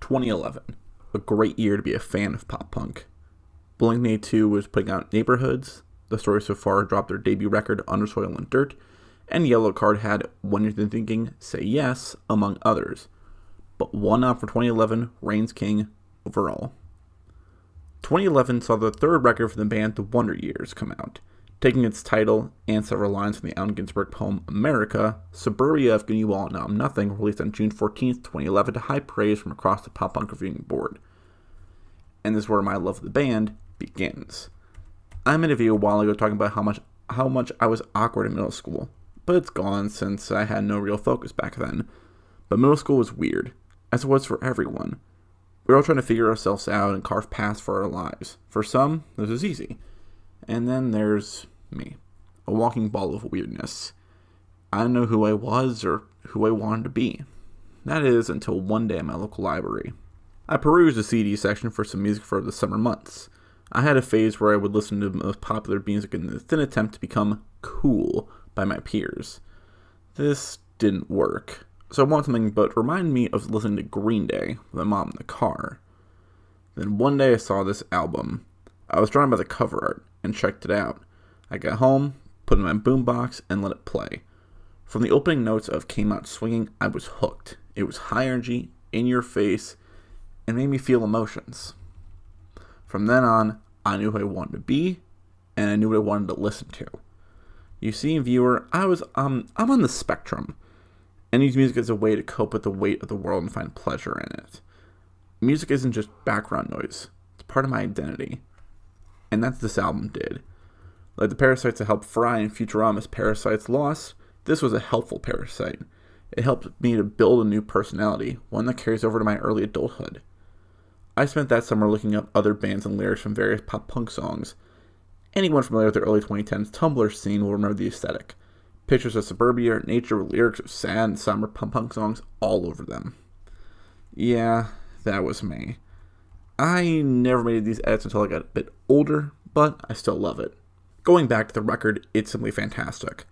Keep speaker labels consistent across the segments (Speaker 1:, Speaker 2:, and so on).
Speaker 1: 2011, a great year to be a fan of pop punk. Blink-182 was putting out Neighborhoods, The Story So Far dropped their debut record Under Soil and Dirt, and Yellowcard had When You're Thinking, Say Yes, among others. But one out for 2011 reigns king overall. 2011 saw the third record for the band The Wonder Years come out. Taking its title and several lines from the Allen Ginsberg poem America, Suburbia of Giving You All Now I'm Nothing released on June 14th, 2011 to high praise from across the pop punk reviewing board. And this is where my love of the band begins. I made a video a while ago talking about how much I was awkward in middle school, but it's gone since I had no real focus back then. But middle school was weird, as it was for everyone. We were all trying to figure ourselves out and carve paths for our lives. For some, this was easy. And then there's me, a walking ball of weirdness. I didn't know who I was or who I wanted to be. That is, until one day at my local library. I perused the CD section for some music for the summer months. I had a phase where I would listen to the most popular music in the thin attempt to become cool by my peers. This didn't work, so I wanted something but reminded me of listening to Green Day with my mom in the car. Then one day I saw this album. I was drawn by the cover art and checked it out. I got home, put it in my boombox, and let it play. From the opening notes of Came Out Swinging, I was hooked. It was high energy, in your face, and made me feel emotions. From then on, I knew who I wanted to be, and I knew what I wanted to listen to. You see, viewer, I'm on the spectrum, and use music as a way to cope with the weight of the world and find pleasure in it. Music isn't just background noise; it's part of my identity. And that's what this album did. Like the parasites that helped Fry in Futurama's Parasites Lost, this was a helpful parasite. It helped me to build a new personality, one that carries over to my early adulthood. I spent that summer looking up other bands and lyrics from various pop punk songs. Anyone familiar with the early 2010s Tumblr scene will remember the aesthetic. Pictures of suburbia or nature with lyrics of sad and somber pop punk songs all over them. Yeah, that was me. I never made these edits until I got a bit older, but I still love it. Going back to the record, it's simply fantastic.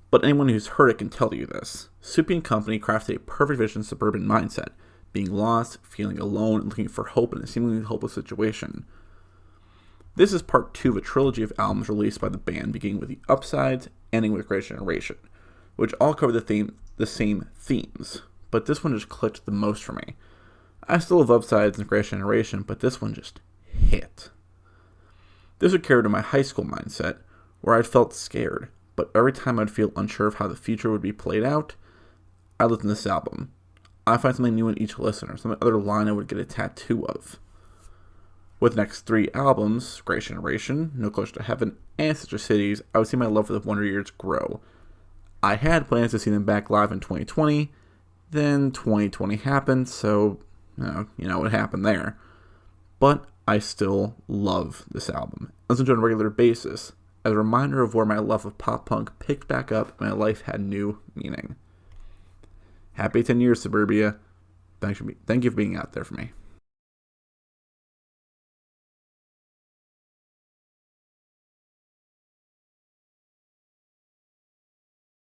Speaker 1: But anyone who's heard it can tell you this. Soupy and Company crafted a perfect vision of suburban mindset, being lost, feeling alone, and looking for hope in a seemingly hopeless situation. This is part 2 of a trilogy of albums released by the band, beginning with The Upsides, ending with Great Generation, which all cover the same themes, but this one just clicked the most for me. I still love Upsides and Great Generation, but this one just hit. This would carry to my high school mindset, where I felt scared, but every time I'd feel unsure of how the future would be played out, I listened to this album. I find something new in each listener, some other line I would get a tattoo of. With the next 3 albums, Great Generation, No Closer to Heaven, and Sister Cities, I would see my love for the Wonder Years grow. I had plans to see them back live in 2020, then 2020 happened, so you know what happened there. But I still love this album. I listen to it on a regular basis, as a reminder of where my love of pop punk picked back up and my life had new meaning. Happy 10 years, Suburbia. Thank you for being out there for me.